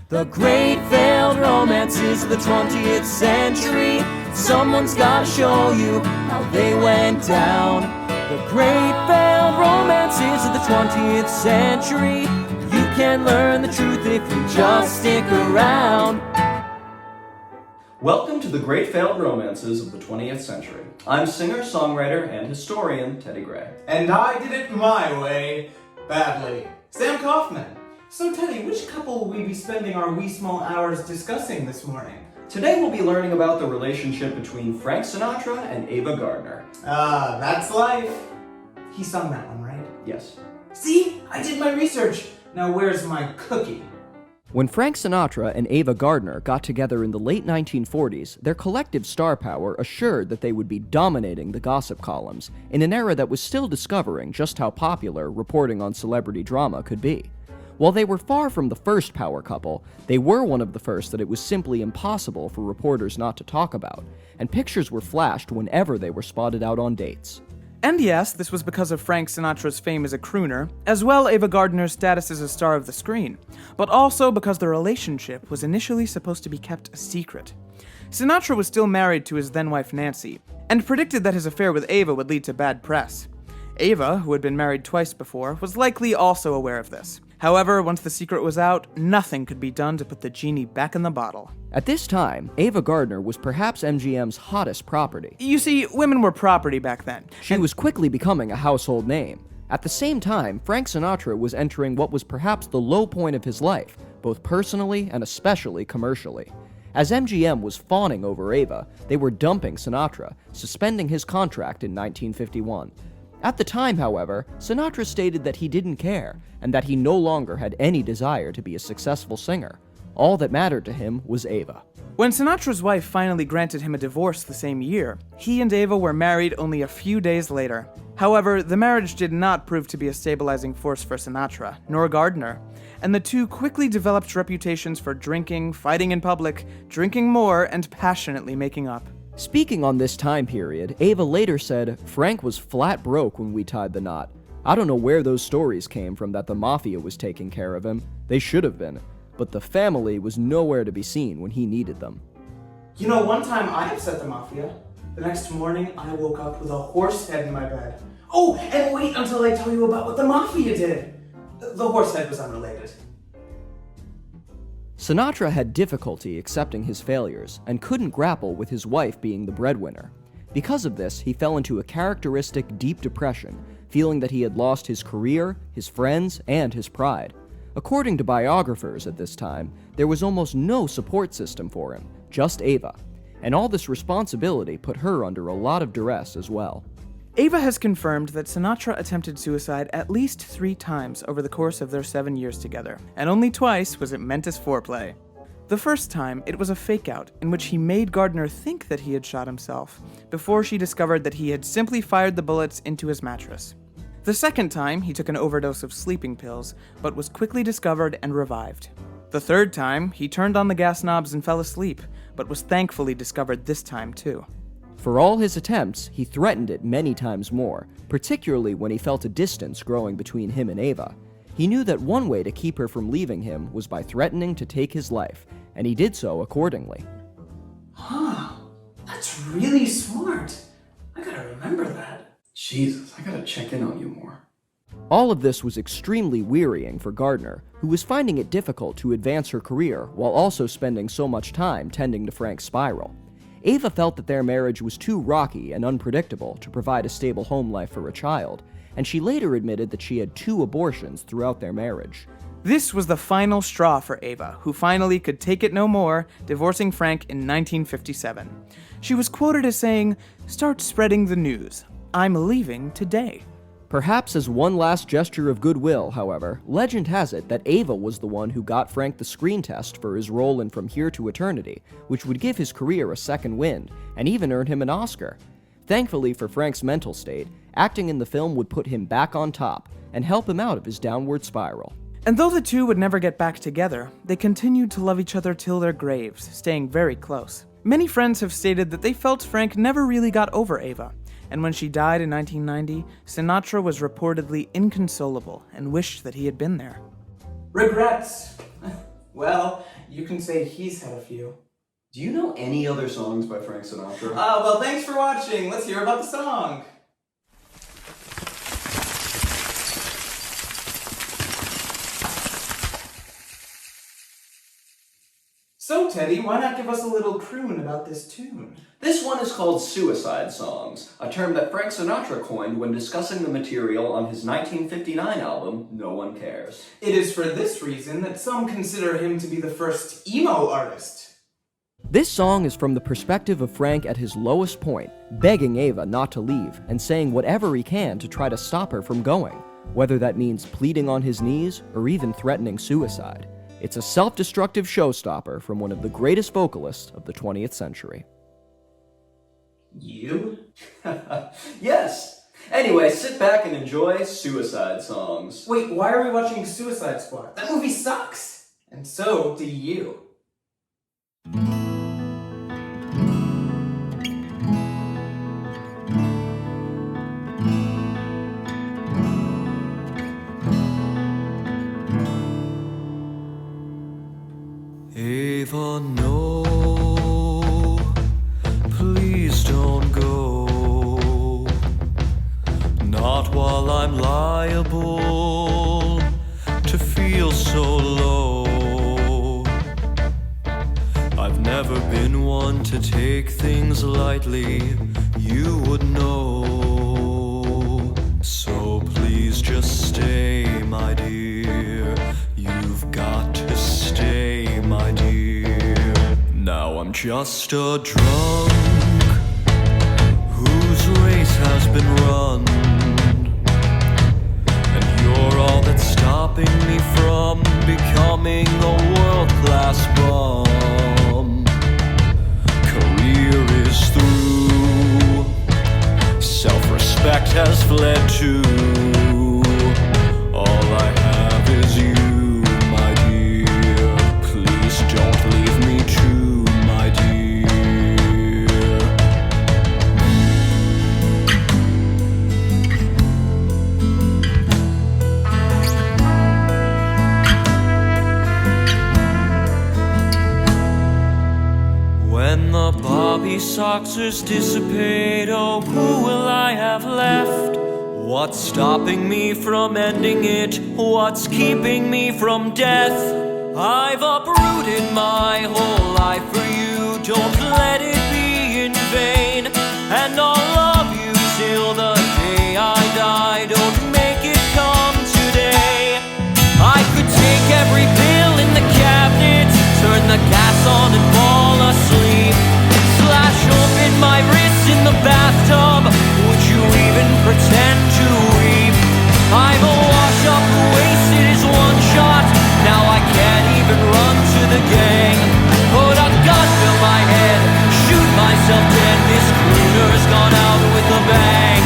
The great failed romances of the 20th century. Someone's gotta show you how they went down. The great failed romances of the 20th century. You can learn the truth if you just stick around. Welcome to the Great Failed Romances of the 20th Century. I'm singer, songwriter, and historian Teddy Gray. And I did it my way, badly. Sam Kaufman. So Teddy, which couple will we be spending our wee small hours discussing this morning? Today we'll be learning about the relationship between Frank Sinatra and Ava Gardner. Ah, that's life. He sung that one, right? Yes. See? I did my research. Now where's my cookie? When Frank Sinatra and Ava Gardner got together in the late 1940s, their collective star power assured that they would be dominating the gossip columns in an era that was still discovering just how popular reporting on celebrity drama could be. While they were far from the first power couple, they were one of the first that it was simply impossible for reporters not to talk about, and pictures were flashed whenever they were spotted out on dates. And yes, this was because of Frank Sinatra's fame as a crooner, as well Ava Gardner's status as a star of the screen, but also because the relationship was initially supposed to be kept a secret. Sinatra was still married to his then-wife Nancy, and predicted that his affair with Ava would lead to bad press. Ava, who had been married twice before, was likely also aware of this. However, once the secret was out, nothing could be done to put the genie back in the bottle. At this time, Ava Gardner was perhaps MGM's hottest property. You see, women were property back then. She was quickly becoming a household name. At the same time, Frank Sinatra was entering what was perhaps the low point of his life, both personally and especially commercially. As MGM was fawning over Ava, they were dumping Sinatra, suspending his contract in 1951. At the time, however, Sinatra stated that he didn't care, and that he no longer had any desire to be a successful singer. All that mattered to him was Ava. When Sinatra's wife finally granted him a divorce the same year, he and Ava were married only a few days later. However, the marriage did not prove to be a stabilizing force for Sinatra, nor Gardner, and the two quickly developed reputations for drinking, fighting in public, drinking more, and passionately making up. Speaking on this time period, Ava later said, "Frank was flat broke when we tied the knot. I don't know where those stories came from that the mafia was taking care of him. They should have been. But the family was nowhere to be seen when he needed them." You know, one time I upset the mafia. The next morning, I woke up with a horse head in my bed. Oh, and wait until I tell you about what the mafia did. The horse head was unrelated. Sinatra had difficulty accepting his failures and couldn't grapple with his wife being the breadwinner. Because of this, he fell into a characteristic deep depression, feeling that he had lost his career, his friends, and his pride. According to biographers at this time, there was almost no support system for him, just Ava, and all this responsibility put her under a lot of duress as well. Ava has confirmed that Sinatra attempted suicide at least 3 times over the course of their 7 years together, and only twice was it meant as foreplay. The first time, it was a fake-out in which he made Gardner think that he had shot himself, before she discovered that he had simply fired the bullets into his mattress. The second time, he took an overdose of sleeping pills, but was quickly discovered and revived. The third time, he turned on the gas knobs and fell asleep, but was thankfully discovered this time too. For all his attempts, he threatened it many times more, particularly when he felt a distance growing between him and Ava. He knew that one way to keep her from leaving him was by threatening to take his life, and he did so accordingly. Huh, that's really smart. I gotta remember that. Jesus, I gotta check in on you more. All of this was extremely wearying for Gardner, who was finding it difficult to advance her career while also spending so much time tending to Frank's spiral. Ava felt that their marriage was too rocky and unpredictable to provide a stable home life for a child, and she later admitted that she had 2 abortions throughout their marriage. This was the final straw for Ava, who finally could take it no more, divorcing Frank in 1957. She was quoted as saying, "Start spreading the news. I'm leaving today." Perhaps as one last gesture of goodwill, however, legend has it that Ava was the one who got Frank the screen test for his role in From Here to Eternity, which would give his career a second wind, and even earn him an Oscar. Thankfully for Frank's mental state, acting in the film would put him back on top, and help him out of his downward spiral. And though the two would never get back together, they continued to love each other till their graves, staying very close. Many friends have stated that they felt Frank never really got over Ava, and when she died in 1990, Sinatra was reportedly inconsolable and wished that he had been there. Regrets. Well, You can say he's had a few. Do you know any other songs by Frank Sinatra? Well, thanks for watching. Let's hear about the song. So, Teddy, why not give us a little croon about this tune? This one is called Suicide Songs, a term that Frank Sinatra coined when discussing the material on his 1959 album, No One Cares. It is for this reason that some consider him to be the first emo artist. This song is from the perspective of Frank at his lowest point, begging Ava not to leave and saying whatever he can to try to stop her from going, whether that means pleading on his knees or even threatening suicide. It's a self-destructive showstopper from one of the greatest vocalists of the 20th century. You? Yes! Anyway, sit back and enjoy Suicide Songs. Wait, why are we watching Suicide Squad? That movie sucks! And so do you. Ava, no, please don't go. Not while I'm liable to feel so low. I've never been one to take things lightly, you would know. So please just stay, my dear. You've got to stay, my dear. Now I'm just a drunk whose race has been run, and you're all that's stopping me from becoming a world-class bum. Career is through, self-respect has fled too. All I have is you. Don't leave me true, my dear. When the Bobby Soxers dissipate, oh, who will I have left? What's stopping me from ending it? What's keeping me from death? I've uprooted my whole life for you, don't let it be in vain. And I'll love you till the day I die, don't make it come today. I could take every pill in the cabinet, turn the gas on and fall asleep, slash open my wrists in the bathtub, would you even pretend to weep? I'm a wash-up who wasted his one shot, now I can't even run to the gang. Put a gun to my head, shoot myself dead, this crooner's gone out with a bang.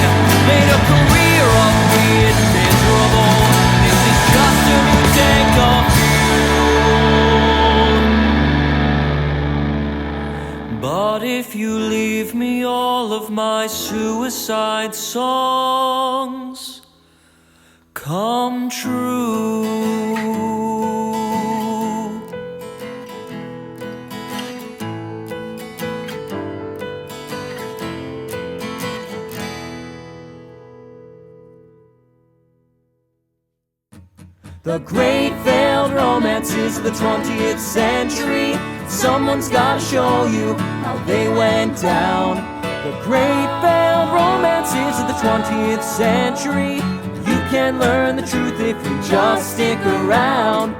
Made a career of being miserable, this is just a new tank of fuel. But if you leave me, all of my suicide songs come true. The great failed romances of the 20th century. Someone's gotta show you how they went down. The great failed romances of the 20th century. You can learn the truth if you just stick around.